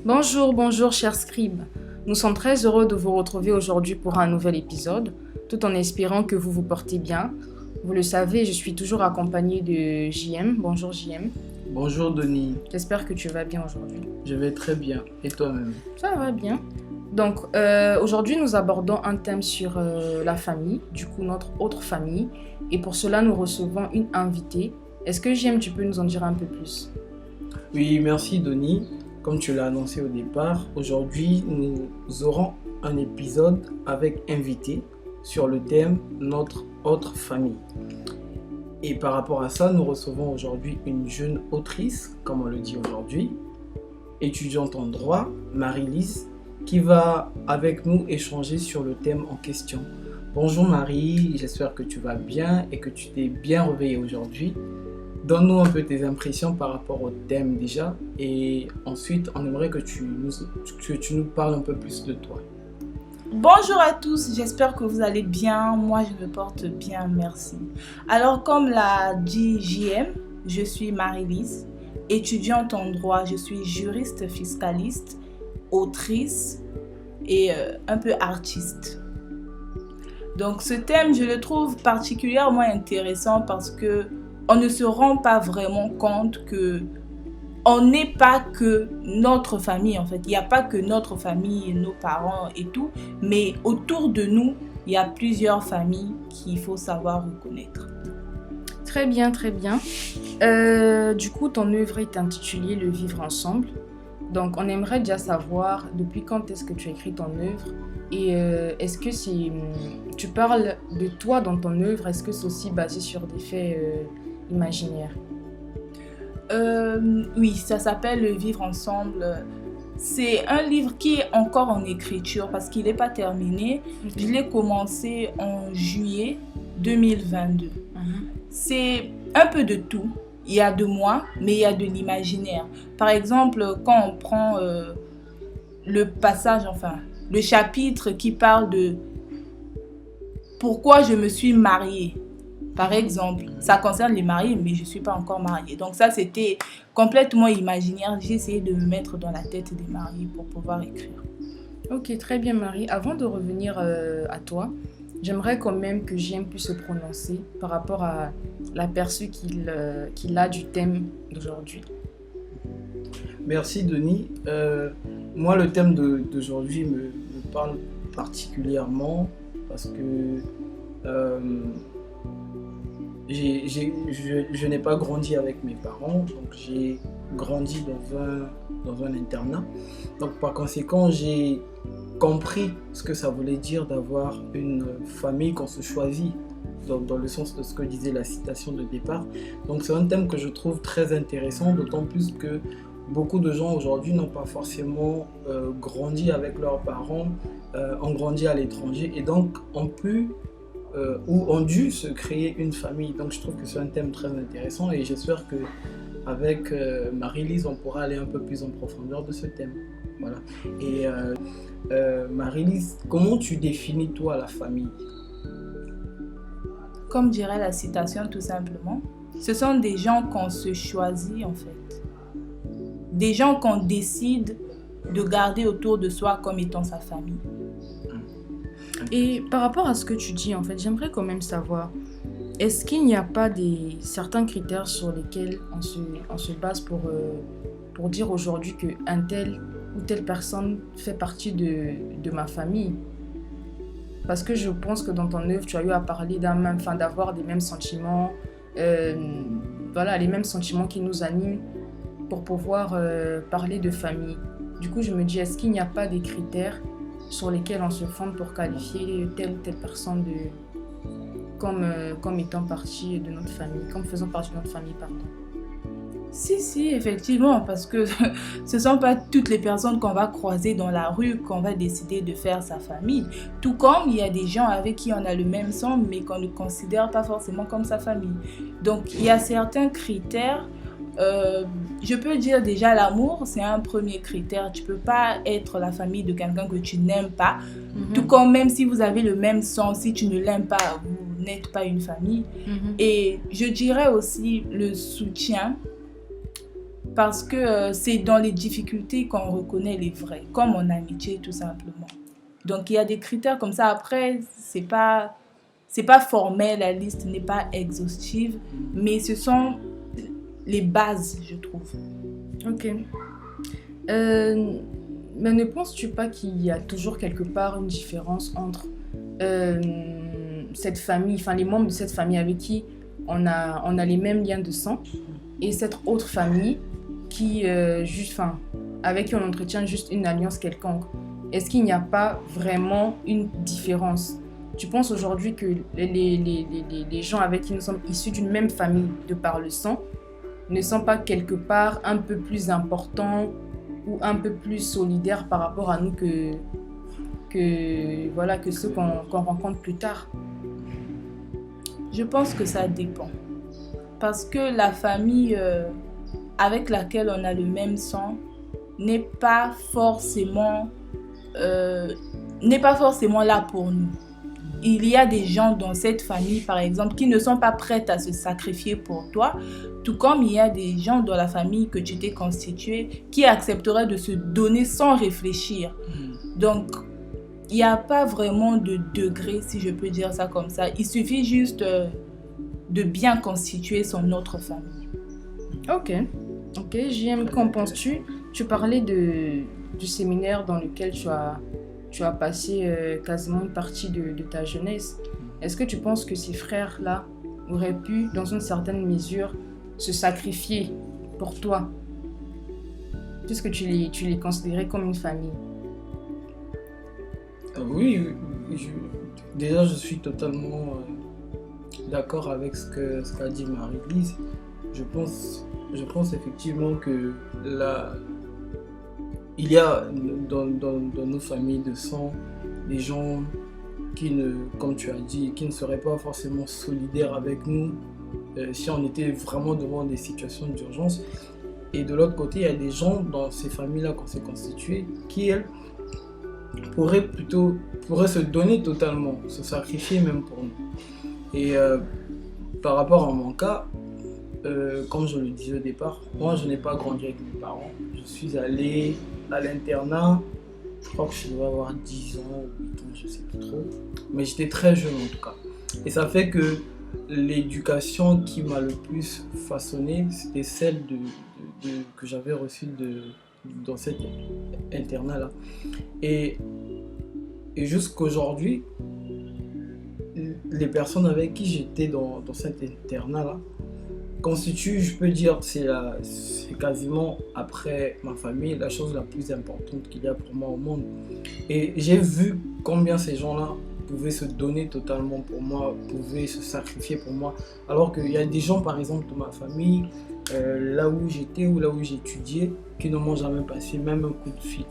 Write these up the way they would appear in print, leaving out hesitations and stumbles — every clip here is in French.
Bonjour, bonjour chers scribes. Nous sommes très heureux de vous retrouver aujourd'hui pour un nouvel épisode, tout en espérant que vous vous portez bien. Vous le savez, je suis toujours accompagnée de JM. Bonjour JM. Bonjour Denis, J'espère que tu vas bien aujourd'hui. je vais très bien. Et toi-même? Ça va bien. Donc aujourd'hui nous abordons un thème sur la famille, du coup notre autre famille. Et pour cela nous recevons une invitée. Est-ce que JM tu peux nous en dire un peu plus? Oui, merci Denis. Comme tu l'as annoncé au départ, aujourd'hui nous aurons un épisode avec invité sur le thème Notre autre famille. Et par rapport à ça, nous recevons aujourd'hui une jeune autrice, comme on le dit aujourd'hui, étudiante en droit, Marie-Lise, qui va avec nous échanger sur le thème en question. Bonjour Marie, j'espère que tu vas bien et que tu t'es bien réveillée aujourd'hui. Donne-nous un peu tes impressions par rapport au thème déjà et ensuite on aimerait que tu nous parles un peu plus de toi. Bonjour à tous, j'espère que vous allez bien. Moi, je me porte bien, merci. Alors, comme l'a dit JM, je suis Marie-Lise, étudiante en droit, je suis juriste fiscaliste, autrice et un peu artiste. Donc, ce thème, je le trouve particulièrement intéressant parce que on ne se rend pas vraiment compte que on n'est pas que notre famille en fait. Il n'y a pas que notre famille, nos parents et tout, mais autour de nous, il y a plusieurs familles qu'il faut savoir reconnaître. Très bien, très bien. Du coup, ton œuvre est intitulée Le Vivre Ensemble. Donc, on aimerait déjà savoir depuis quand est-ce que tu as écrit ton œuvre et est-ce que tu parles de toi dans ton œuvre, est-ce que c'est aussi basé sur des faits imaginaires? Oui, ça s'appelle Le Vivre Ensemble. C'est un livre qui est encore en écriture parce qu'il n'est pas terminé. Je l'ai commencé en juillet 2022. C'est un peu de tout. Il y a de moi, mais il y a de l'imaginaire. Par exemple, quand on prend le passage, enfin, le chapitre qui parle de pourquoi je me suis mariée. Par exemple, ça concerne les mariés, mais je ne suis pas encore mariée. Donc ça, c'était complètement imaginaire. J'ai essayé de me mettre dans la tête des mariés pour pouvoir écrire. Ok, très bien Marie. Avant de revenir à toi, j'aimerais quand même que JM puisse se prononcer par rapport à l'aperçu qu'il a du thème d'aujourd'hui. Merci Denis. Moi, le thème d'aujourd'hui me parle particulièrement parce que je n'ai pas grandi avec mes parents, donc j'ai grandi dans un internat. Donc par conséquent, j'ai compris ce que ça voulait dire d'avoir une famille qu'on se choisit, dans le sens de ce que disait la citation de départ. Donc c'est un thème que je trouve très intéressant, d'autant plus que beaucoup de gens aujourd'hui n'ont pas forcément grandi avec leurs parents, ont grandi à l'étranger et donc ou ont dû se créer une famille. Donc je trouve que c'est un thème très intéressant et j'espère qu'avec Marie-Lise, on pourra aller un peu plus en profondeur de ce thème. Voilà. Et Marie-Lise, comment tu définis toi la famille? Comme dirait la citation tout simplement, ce sont des gens qu'on se choisit en fait. Des gens qu'on décide de garder autour de soi comme étant sa famille. Et par rapport à ce que tu dis, en fait, j'aimerais quand même savoir, est-ce qu'il n'y a pas certains critères sur lesquels on se base pour dire aujourd'hui qu'un tel ou telle personne fait partie de ma famille? Parce que je pense que dans ton œuvre, tu as eu à parler d'avoir des mêmes sentiments, voilà, les mêmes sentiments qui nous animent pour pouvoir parler de famille. Du coup, je me dis, est-ce qu'il n'y a pas des critères sur lesquels on se fonde pour qualifier telle ou telle personne comme étant partie de notre famille, comme faisant partie de notre famille, pardon. Si, effectivement, parce que ce ne sont pas toutes les personnes qu'on va croiser dans la rue qu'on va décider de faire sa famille. Tout comme il y a des gens avec qui on a le même sang, mais qu'on ne considère pas forcément comme sa famille. Donc, il y a certains critères. Je peux dire déjà l'amour, c'est un premier critère. Tu ne peux pas être la famille de quelqu'un que tu n'aimes pas. Tout comme même si vous avez le même sang, si tu ne l'aimes pas, vous n'êtes pas une famille. Et je dirais aussi le soutien. Parce que c'est dans les difficultés qu'on reconnaît les vrais, comme en amitié tout simplement. Donc il y a des critères comme ça. Après, c'est pas formel, la liste n'est pas exhaustive, mais ce sont les bases, je trouve. Ok. Mais ne penses-tu pas qu'il y a toujours quelque part une différence entre cette famille, enfin les membres de cette famille avec qui on a les mêmes liens de sang et cette autre famille qui, avec qui on entretient juste une alliance quelconque? Est-ce qu'il n'y a pas vraiment une différence? Tu penses aujourd'hui que les gens avec qui nous sommes issus d'une même famille de par le sang ne sont pas quelque part un peu plus importants ou un peu plus solidaires par rapport à nous que ceux qu'on rencontre plus tard? Je pense que ça dépend. Parce que la famille avec laquelle on a le même sang n'est pas forcément là pour nous. Il y a des gens dans cette famille, par exemple, qui ne sont pas prêts à se sacrifier pour toi, tout comme il y a des gens dans la famille que tu t'es constituée qui accepteraient de se donner sans réfléchir. Donc, il n'y a pas vraiment de degré, si je peux dire ça comme ça. Il suffit juste de bien constituer son autre famille. Ok, JM, qu'en penses-tu? Tu parlais du séminaire dans lequel tu as passé quasiment une partie de ta jeunesse. Est-ce que tu penses que ces frères-là auraient pu, dans une certaine mesure, se sacrifier pour toi, puisque tu les considérais comme une famille? Oui, déjà je suis totalement d'accord avec ce qu'a dit Marie-Lise. Je pense effectivement que il y a dans nos familles de sang des gens qui comme tu as dit, qui ne seraient pas forcément solidaires avec nous si on était vraiment devant des situations d'urgence. Et de l'autre côté, il y a des gens dans ces familles-là qu'on s'est constituées qui, elles, pourraient se donner totalement, se sacrifier même pour nous. Et par rapport à mon cas, comme je le disais au départ, moi je n'ai pas grandi avec mes parents. Je suis allé à l'internat, je crois que je devais avoir 10 ans ou 8 ans, je ne sais plus trop. Mais j'étais très jeune en tout cas. Et ça fait que l'éducation qui m'a le plus façonné, c'était celle que j'avais reçue dans cet internat-là. Et jusqu'aujourd'hui, les personnes avec qui j'étais dans cet internat-là constituent, je peux dire, c'est quasiment, après ma famille, la chose la plus importante qu'il y a pour moi au monde. Et j'ai vu combien ces gens-là pouvaient se donner totalement pour moi, pouvaient se sacrifier pour moi. Alors qu'il y a des gens, par exemple, de ma famille, là où j'étais ou là où j'étudiais, qui ne m'ont jamais passé même un coup de fil.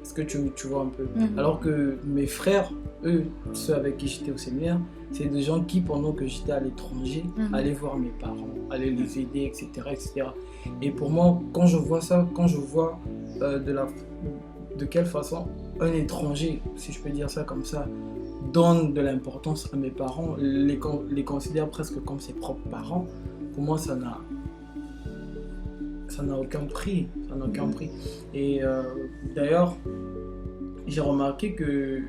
Est-ce que tu vois un peu? Alors que mes frères, eux, ceux avec qui j'étais au séminaire, c'est des gens qui, pendant que j'étais à l'étranger, allaient voir mes parents, allaient les aider, etc., etc. Et pour moi, quand je vois ça, quand je vois de quelle façon un étranger, si je peux dire ça comme ça, donne de l'importance à mes parents, les considère presque comme ses propres parents, pour moi, ça n'a aucun prix. Ça n'a aucun prix. Et d'ailleurs, j'ai remarqué que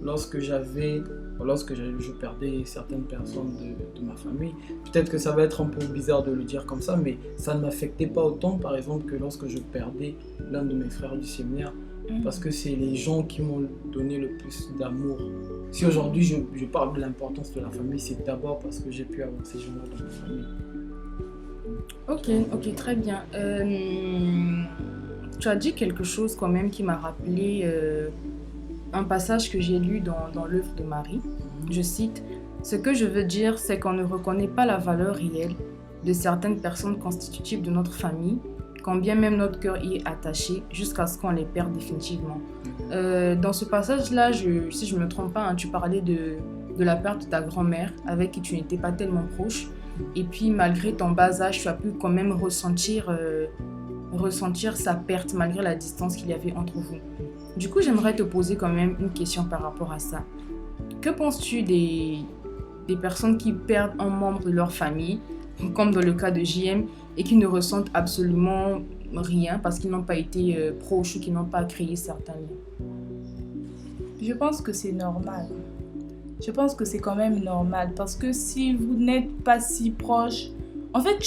lorsque je perdais certaines personnes de ma famille, peut-être que ça va être un peu bizarre de le dire comme ça, mais ça ne m'affectait pas autant, par exemple, que lorsque je perdais l'un de mes frères du séminaire, parce que c'est les gens qui m'ont donné le plus d'amour. Si aujourd'hui je parle de l'importance de la famille, c'est d'abord parce que j'ai pu avoir ces gens-là dans ma famille. Ok, très bien. Tu as dit quelque chose quand même qui m'a rappelé un passage que j'ai lu dans l'œuvre de Marie. Je cite: « Ce que je veux dire, c'est qu'on ne reconnaît pas la valeur réelle de certaines personnes constitutives de notre famille, quand bien même notre cœur y est attaché, jusqu'à ce qu'on les perde définitivement. » Dans ce passage-là, si je ne me trompe pas, tu parlais de la perte de ta grand-mère, avec qui tu n'étais pas tellement proche. Et puis, malgré ton bas âge, tu as pu quand même ressentir sa perte, malgré la distance qu'il y avait entre vous. Du coup, j'aimerais te poser quand même une question par rapport à ça. Que penses-tu des personnes qui perdent un membre de leur famille comme dans le cas de JM, et qui ne ressentent absolument rien parce qu'ils n'ont pas été proches ou qu'ils n'ont pas créé certains liens? Je pense que c'est normal. Je pense que c'est quand même normal parce que si vous n'êtes pas si proche, en fait,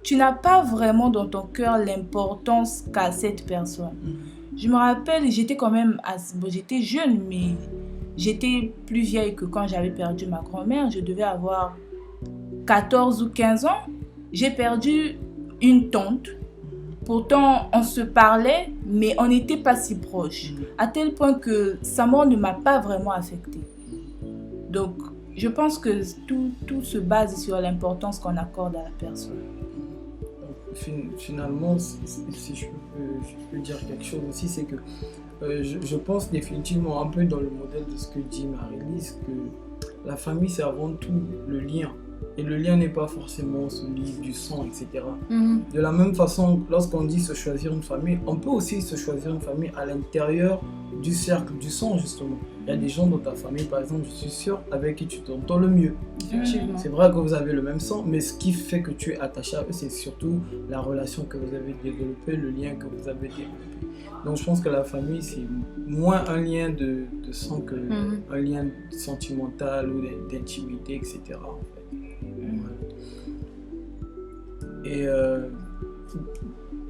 tu n'as pas vraiment dans ton cœur l'importance qu'a cette personne. Je me rappelle, j'étais quand même j'étais jeune, mais j'étais plus vieille que quand j'avais perdu ma grand-mère. Je devais avoir 14 ou 15 ans. J'ai perdu une tante. Pourtant, on se parlait, mais on n'était pas si proches. À tel point que sa mort ne m'a pas vraiment affectée. Donc, je pense que tout se base sur l'importance qu'on accorde à la personne. Finalement, si je peux dire quelque chose aussi, c'est que je pense définitivement un peu dans le modèle de ce que dit Marie-Lise, que la famille, c'est avant tout le lien. Et le lien n'est pas forcément celui du sang, etc. De la même façon, lorsqu'on dit se choisir une famille, on peut aussi se choisir une famille à l'intérieur du cercle du sang, justement. Il y a des gens dans ta famille, par exemple, je suis sûr, avec qui tu t'entends le mieux. Effectivement. C'est vrai que vous avez le même sang, mais ce qui fait que tu es attaché à eux, c'est surtout la relation que vous avez développée, le lien que vous avez développé. Donc je pense que la famille, c'est moins un lien de sang que un lien sentimental ou d'intimité, etc. En fait. Et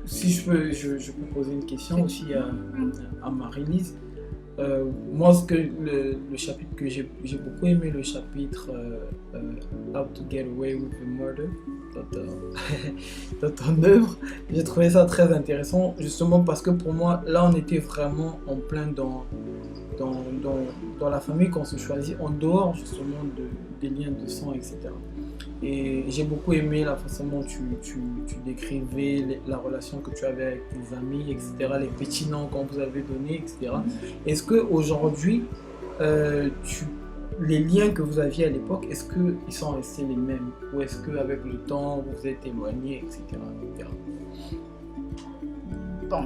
si je peux poser une question aussi à Marie-Lise. Moi, le chapitre que j'ai beaucoup aimé, le chapitre How to Get Away with the Murder dans ton œuvre, j'ai trouvé ça très intéressant, justement parce que pour moi, là, on était vraiment en plein dans la famille qu'on se choisit, en dehors justement des liens de sang, etc. Et j'ai beaucoup aimé la façon dont tu décrivais la relation que tu avais avec tes amis, etc., les petits noms qu'on vous avait donnés, etc. Est-ce qu'aujourd'hui, les liens que vous aviez à l'époque, est-ce qu'ils sont restés les mêmes? Ou est-ce qu'avec le temps, vous vous êtes éloignés, etc., etc. Bon,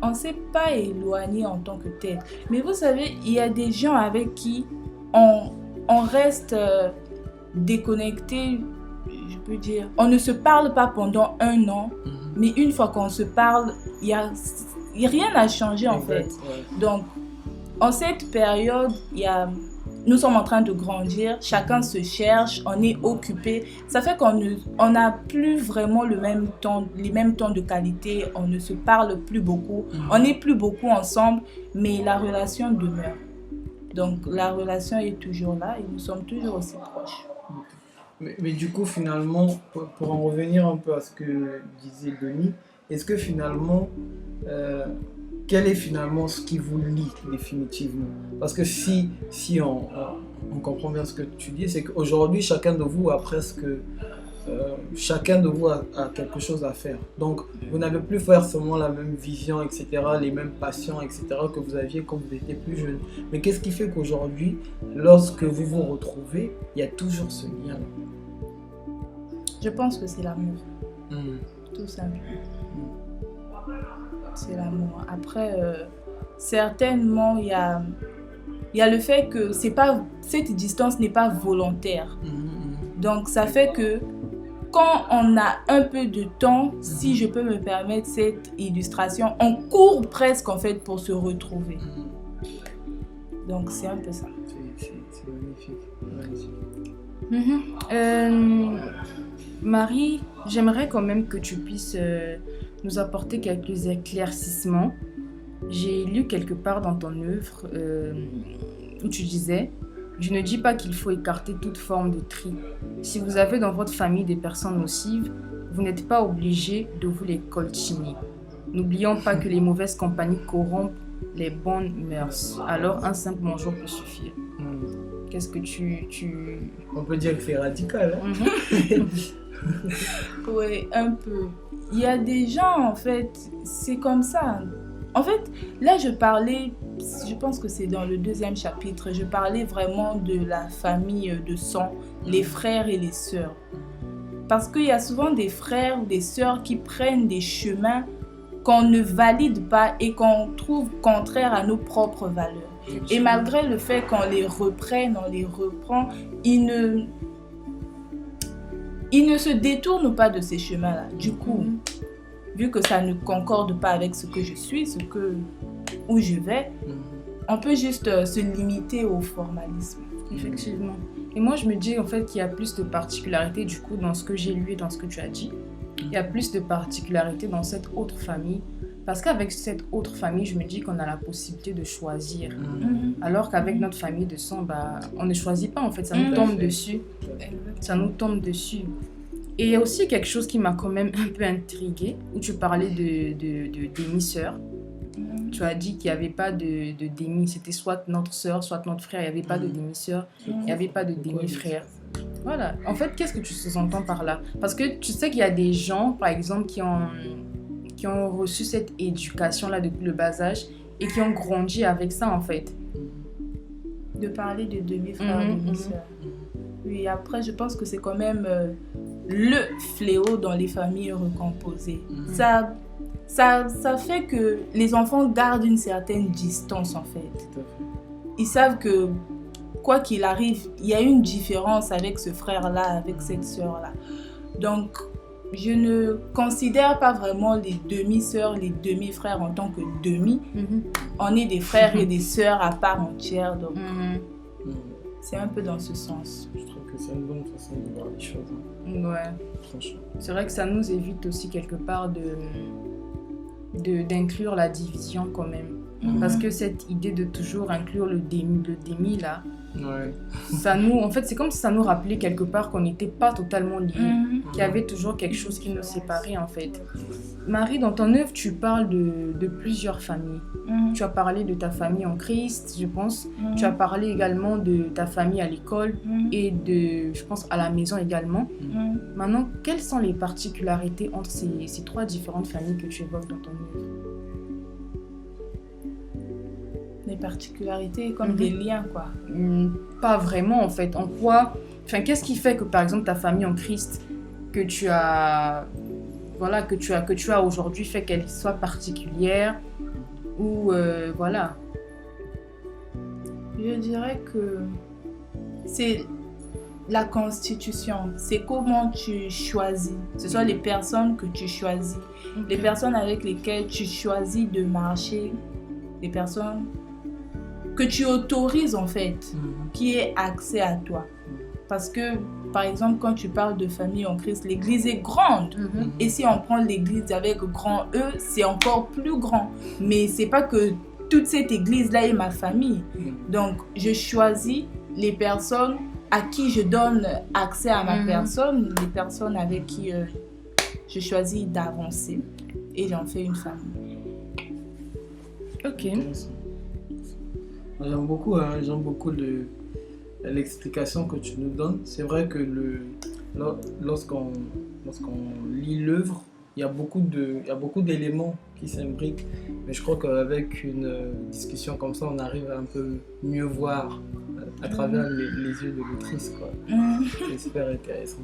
on ne s'est pas éloigné en tant que tel. Mais vous savez, il y a des gens avec qui on reste déconnecté, je peux dire. On ne se parle pas pendant 1 an, mais une fois qu'on se parle, rien n'a changé en fait. Ouais. Donc, en cette période, nous sommes en train de grandir, chacun se cherche, on est occupé. Ça fait qu'on n'a plus vraiment les mêmes temps de qualité, on ne se parle plus beaucoup, on n'est plus beaucoup ensemble, mais la relation demeure. Donc la relation est toujours là et nous sommes toujours aussi proches. Mais du coup, finalement, pour en revenir un peu à ce que disait Denis, est-ce que finalement, quel est finalement ce qui vous lie définitivement? Parce que si on comprend bien ce que tu dis, c'est qu'aujourd'hui, chacun de vous a quelque chose à faire. Donc, vous n'avez plus forcément la même vision, etc., les mêmes passions, etc., que vous aviez quand vous étiez plus jeune. Mais qu'est-ce qui fait qu'aujourd'hui, lorsque vous vous retrouvez, il y a toujours ce lien-là? Je pense que c'est l'amour. Tout simplement. C'est l'amour. Après, certainement, il y a le fait que cette distance n'est pas volontaire. Donc, ça fait que quand on a un peu de temps, si je peux me permettre cette illustration, on court presque en fait pour se retrouver. Donc, c'est un peu ça. C'est magnifique. Marie, j'aimerais quand même que tu puisses nous apporter quelques éclaircissements. J'ai lu quelque part dans ton œuvre où tu disais « Je ne dis pas qu'il faut écarter toute forme de tri. Si vous avez dans votre famille des personnes nocives, vous n'êtes pas obligé de vous les coltiner. N'oublions pas que les mauvaises compagnies corrompent les bonnes mœurs. Alors un simple bonjour peut suffire. » Qu'est-ce que tu... On peut dire que c'est radical. Oui, un peu. Il y a des gens, en fait, c'est comme ça. En fait, là, je pense que c'est dans le 2e chapitre, je parlais vraiment de la famille de sang, les frères et les sœurs. Parce qu'il y a souvent des frères ou des sœurs qui prennent des chemins qu'on ne valide pas et qu'on trouve contraires à nos propres valeurs. Et malgré le fait qu'on les reprenne, on les reprend, ils il ne se détourne pas de ces chemins-là. Du coup, vu que ça ne concorde pas avec ce que je suis, où je vais, on peut juste se limiter au formalisme. Effectivement. Et moi, je me dis en fait qu'il y a plus de particularités du coup dans ce que j'ai lu et dans ce que tu as dit. Il y a plus de particularités dans cette autre famille. Parce qu'avec cette autre famille, je me dis qu'on a la possibilité de choisir. Alors qu'avec notre famille de sang, bah, on ne choisit pas en fait, ça nous tombe dessus. Ça nous tombe dessus. Et il y a aussi quelque chose qui m'a quand même un peu intriguée, où tu parlais de demi-sœurs. Tu as dit qu'il n'y avait pas de demi, c'était soit notre sœur, soit notre frère, il n'y avait pas de demi-sœur, il n'y avait pas de demi-frère. Voilà. En fait, qu'est-ce que tu sous-entends par là? Parce que tu sais qu'il y a des gens, par exemple, qui ont reçu cette éducation-là depuis le bas âge et qui ont grandi avec ça, en fait. De parler de demi-frère, demi-sœur. Oui, après, je pense que c'est quand même le fléau dans les familles recomposées. Ça fait que les enfants gardent une certaine distance, en fait. Tout à fait. Ils savent que, quoi qu'il arrive, il y a une différence avec ce frère-là, avec cette sœur-là. Donc, je ne considère pas vraiment les demi-sœurs, les demi-frères en tant que demi. On est des frères et des sœurs à part entière, donc c'est un peu dans ce sens. Je trouve que c'est une bonne façon de voir les choses. Ouais. Franchement. C'est vrai que ça nous évite aussi quelque part d'inclure la division quand même. Parce que cette idée de toujours inclure le demi là, ça nous, en fait, c'est comme si ça nous rappelait quelque part qu'on n'était pas totalement liés, qu'il y avait toujours quelque chose qui nous séparait en fait. Marie, dans ton œuvre, tu parles de plusieurs familles. Tu as parlé de ta famille en Christ, je pense. Tu as parlé également de ta famille à l'école et je pense, à la maison également. Maintenant, quelles sont les particularités entre ces trois différentes familles que tu évoques dans ton œuvre? Des particularités comme des liens, quoi. Pas vraiment, en fait. En quoi... Enfin, qu'est-ce qui fait que, par exemple, ta famille en Christ que tu as... Voilà, que tu as aujourd'hui fait qu'elle soit particulière ou... voilà. Je dirais que c'est la constitution. C'est comment tu choisis. Ce sont les personnes que tu choisis. Les personnes avec lesquelles tu choisis de marcher. Les personnes que tu autorises en fait, qui aient accès à toi. Parce que, par exemple, quand tu parles de famille en Christ, l'église est grande. Et si on prend l'église avec grand E, c'est encore plus grand. Mais c'est pas que toute cette église-là est ma famille. Donc, je choisis les personnes à qui je donne accès à ma personne, les personnes avec qui je choisis d'avancer. Et j'en fais une famille. Ok. J'aime beaucoup l'explication que tu nous donnes. C'est vrai que lorsqu'on lit l'œuvre, il y a beaucoup d'éléments qui s'imbriquent. Mais je crois qu'avec une discussion comme ça, on arrive à un peu mieux voir à travers les yeux de l'autrice. C'est super intéressant,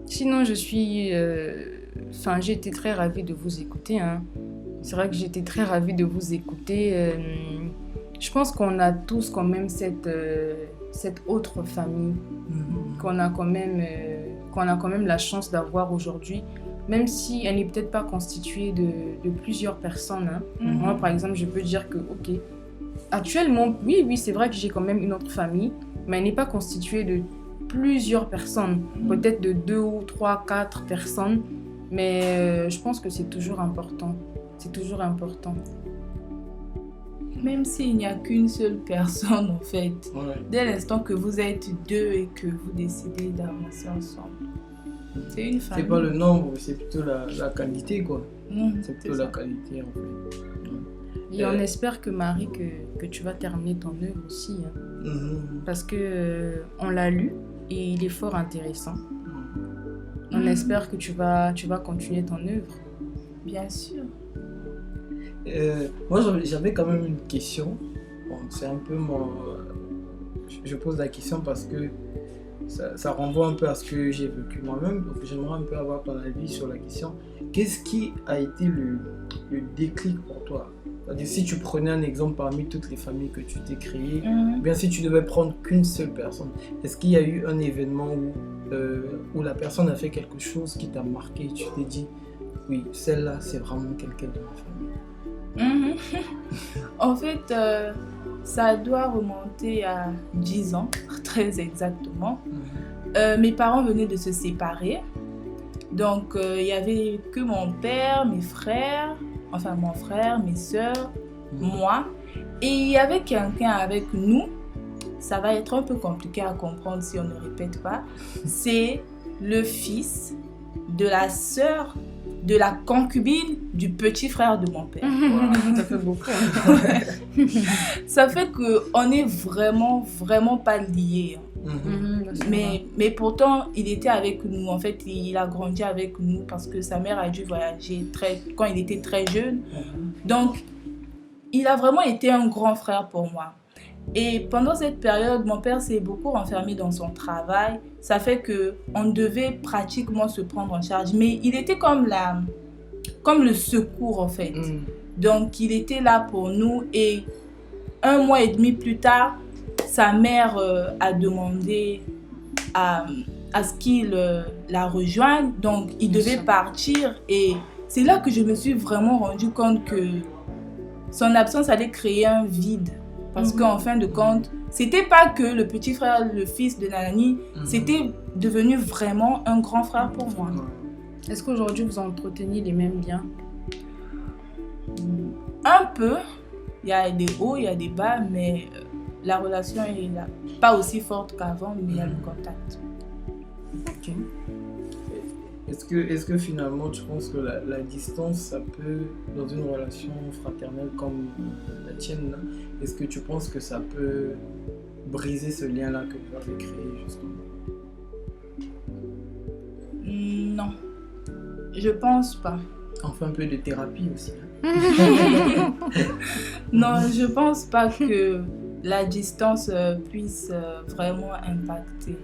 Sinon, j'ai été très ravie de vous écouter. C'est vrai que j'étais très ravie de vous écouter. Je pense qu'on a tous quand même cette autre famille qu'on a quand même la chance d'avoir aujourd'hui, même si elle n'est peut-être pas constituée de plusieurs personnes. Moi, par exemple, je peux dire que, ok, actuellement, oui, c'est vrai que j'ai quand même une autre famille, mais elle n'est pas constituée de plusieurs personnes, peut-être de 2 ou 3, 4 personnes, mais je pense que c'est toujours important. C'est toujours important. Même s'il n'y a qu'une seule personne, en fait. Dès l'instant que vous êtes deux et que vous décidez d'avancer ensemble. C'est une famille. C'est pas le nombre, c'est plutôt la qualité, quoi. C'est plutôt la qualité, en fait. Et on espère que Marie, que tu vas terminer ton œuvre aussi. Parce que on l'a lu et il est fort intéressant. On espère que tu vas continuer ton œuvre. Bien sûr. Moi, j'avais quand même une question. Bon, c'est un peu je pose la question parce que ça renvoie un peu à ce que j'ai vécu moi-même. Donc, j'aimerais un peu avoir ton avis sur la question. Qu'est-ce qui a été le déclic pour toi C'est-à-dire, si tu prenais un exemple parmi toutes les familles que tu t'es créées, Mhm. bien si tu devais prendre qu'une seule personne, est-ce qu'il y a eu un événement où la personne a fait quelque chose qui t'a marqué et tu t'es dit, oui, celle-là, c'est vraiment quelqu'un de ma famille? Mhm. En fait, ça doit remonter à 10 ans, très exactement. Mes parents venaient de se séparer. Donc, il n'y avait que mon père, mes frères, enfin mon frère, mes soeurs, moi. Et il y avait quelqu'un avec nous. Ça va être un peu compliqué à comprendre si on ne répète pas. C'est le fils de la sœur de la concubine du petit frère de mon père. Ça fait beaucoup. Ça fait qu'on n'est vraiment pas liés. Mais pourtant, il était avec nous. En fait, il a grandi avec nous parce que sa mère a dû voyager quand il était très jeune. Donc, il a vraiment été un grand frère pour moi. Et pendant cette période, mon père s'est beaucoup renfermé dans son travail. Ça fait qu'on devait pratiquement se prendre en charge. Mais il était comme le secours, en fait. Donc, il était là pour nous. Et 1 mois et demi plus tard, sa mère a demandé à ce qu'il la rejoigne. Donc, il devait partir. Et c'est là que je me suis vraiment rendu compte que son absence allait créer un vide. Parce qu'en fin de compte, c'était pas que le petit frère, le fils de Nanani, c'était devenu vraiment un grand frère pour moi. Est-ce qu'aujourd'hui, vous entretenez les mêmes liens? Un peu. Il y a des hauts, il y a des bas, mais la relation est là. Pas aussi forte qu'avant, mais il y a le contact. Ok. Est-ce que finalement tu penses que la distance, ça peut, dans une relation fraternelle comme la tienne, là, est-ce que tu penses que ça peut briser ce lien-là que vous avez créé justement? Non, je pense pas. On fait un peu de thérapie aussi. Non, je pense pas que la distance puisse vraiment impacter.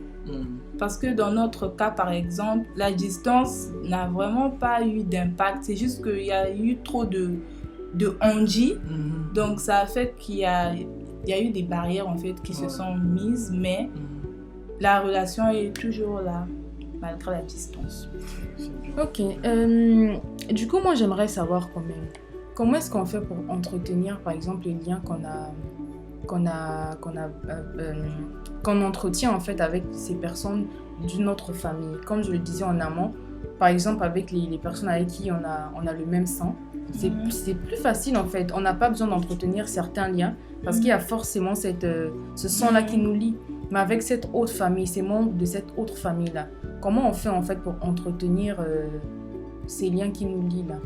Parce que dans notre cas, par exemple, la distance n'a vraiment pas eu d'impact. C'est juste qu'il y a eu trop de on-dit. Donc, ça a fait qu'il y a eu des barrières, en fait, qui se sont mises. Mais la relation est toujours là, malgré la distance. Ok. Du coup, moi, j'aimerais savoir quand même, comment est-ce qu'on fait pour entretenir, par exemple, les liens qu'on entretient en fait avec ces personnes d'une autre famille. Comme je le disais en amont, par exemple avec les personnes avec qui on a le même sang, c'est plus facile en fait. On n'a pas besoin d'entretenir certains liens parce qu'il y a forcément ce sang-là qui nous lie. Mais avec cette autre famille, ces membres de cette autre famille-là, comment on fait en fait pour entretenir ces liens qui nous lient là?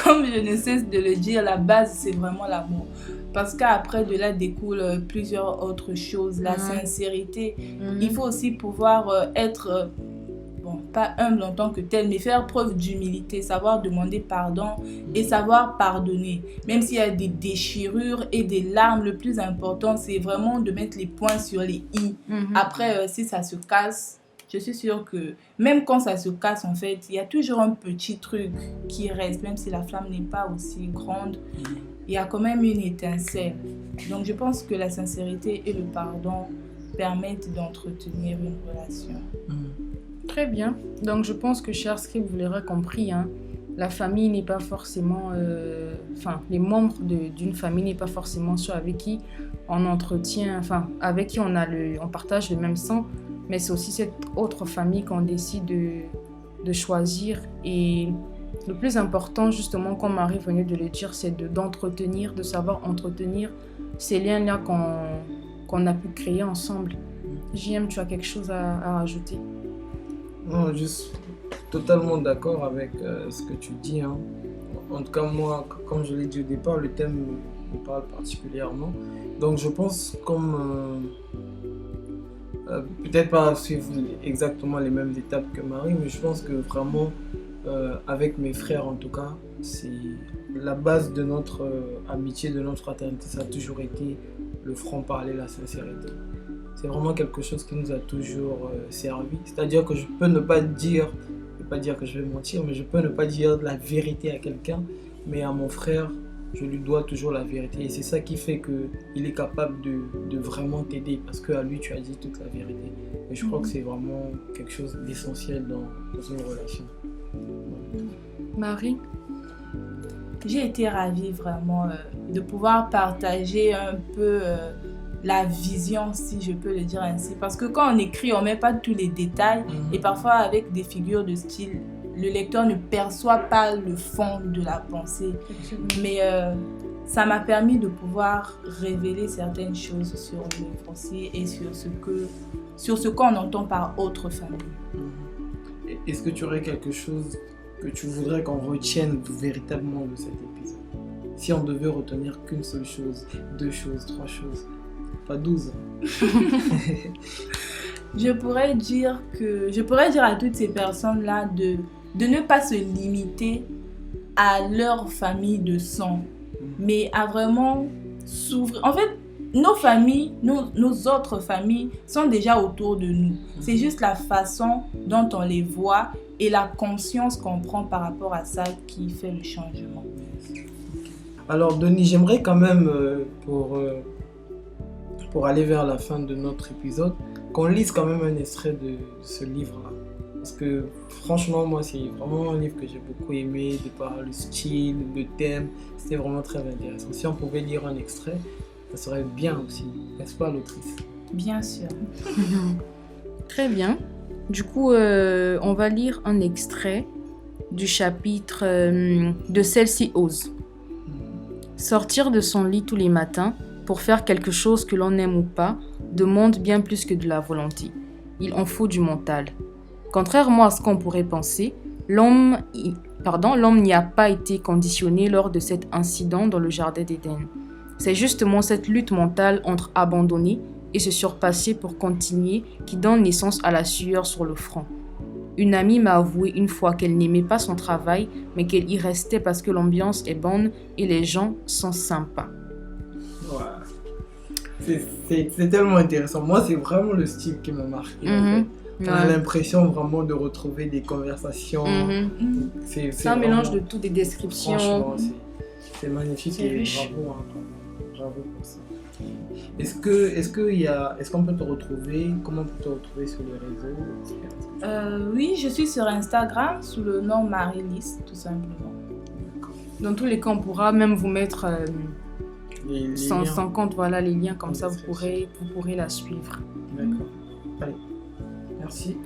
Comme je ne cesse de le dire, la base c'est vraiment l'amour. Parce qu'après de là découle plusieurs autres choses. La sincérité. Il faut aussi pouvoir être, pas humble en tant que tel, mais faire preuve d'humilité, savoir demander pardon et savoir pardonner. Même s'il y a des déchirures et des larmes, le plus important c'est vraiment de mettre les points sur les i. Après, si ça se casse, je suis sûre que même quand ça se casse, en fait, il y a toujours un petit truc qui reste, même si la flamme n'est pas aussi grande. Il y a quand même une étincelle. Donc, je pense que la sincérité et le pardon permettent d'entretenir une relation. Très bien. Donc, je pense que, cher Scribe, vous l'aurez compris, hein, la famille n'est pas forcément... les membres d'une famille n'est pas forcément ceux avec qui on entretient... avec qui on partage le même sang. Mais c'est aussi cette autre famille qu'on décide de choisir. Et le plus important, justement, comme Marie venait de le dire, c'est d'entretenir, de savoir entretenir ces liens-là qu'on a pu créer ensemble. JM, tu as quelque chose à rajouter? Non, je suis totalement d'accord avec ce que tu dis. Hein. En tout cas, moi, comme je l'ai dit au départ, le thème me parle particulièrement. Donc, je pense peut-être pas suivre exactement les mêmes étapes que Marie, mais je pense que vraiment, avec mes frères en tout cas, c'est la base de notre amitié, de notre fraternité, ça a toujours été le franc-parler, la sincérité. C'est vraiment quelque chose qui nous a toujours servi. C'est-à-dire que je peux ne pas dire que je vais mentir, mais je peux ne pas dire la vérité à quelqu'un mais à mon frère, je lui dois toujours la vérité. Et c'est ça qui fait qu'il est capable de vraiment t'aider, parce qu'à lui, tu as dit toute la vérité. Et je crois que c'est vraiment quelque chose d'essentiel dans une relation. Marie? J'ai été ravie vraiment de pouvoir partager un peu la vision, si je peux le dire ainsi. Parce que quand on écrit, on ne met pas tous les détails. Et parfois, avec des figures de style, le lecteur ne perçoit pas le fond de la pensée. Mais ça m'a permis de pouvoir révéler certaines choses sur le foncier et sur ce qu'on entend par autre famille. Est-ce que tu aurais quelque chose que tu voudrais qu'on retienne véritablement de cet épisode? Si on devait retenir qu'une seule chose, 2 choses, 3 choses, pas 12. Je pourrais dire à toutes ces personnes-là de ne pas se limiter à leur famille de sang, mais à vraiment s'ouvrir. En fait, nos familles, nos autres familles sont déjà autour de nous. C'est juste la façon dont on les voit et la conscience qu'on prend par rapport à ça qui fait le changement. Alors Denis, j'aimerais quand même, pour aller vers la fin de notre épisode, qu'on lise quand même un extrait de ce livre-là. Parce que franchement, moi, c'est vraiment un livre que j'ai beaucoup aimé, de par le style, le thème. C'était vraiment très intéressant. Si on pouvait lire un extrait, ça serait bien aussi. N'est-ce pas, l'autrice? Bien sûr. Très bien. Du coup, on va lire un extrait du chapitre de Celle-ci ose. Sortir de son lit tous les matins pour faire quelque chose que l'on aime ou pas demande bien plus que de la volonté. Il en faut du mental. Contrairement à ce qu'on pourrait penser, l'homme n'y a pas été conditionné lors de cet incident dans le jardin d'Éden. C'est justement cette lutte mentale entre abandonner et se surpasser pour continuer qui donne naissance à la sueur sur le front. Une amie m'a avoué une fois qu'elle n'aimait pas son travail, mais qu'elle y restait parce que l'ambiance est bonne et les gens sont sympas. Ouais. C'est tellement intéressant. Moi, c'est vraiment le style qui m'a marqué. En fait. On a l'impression vraiment de retrouver des conversations. C'est un mélange de tout, des descriptions. Franchement, c'est magnifique. C'est riche. Bravo pour ça. Est-ce qu'on peut te retrouver? Comment on peut te retrouver sur les réseaux? Oui, je suis sur Instagram sous le nom Marie-Lise, tout simplement. Dans tous les cas, on pourra même vous mettre les liens. sans compte, les liens, comme ça vous pourrez la suivre. D'accord. Allez, merci.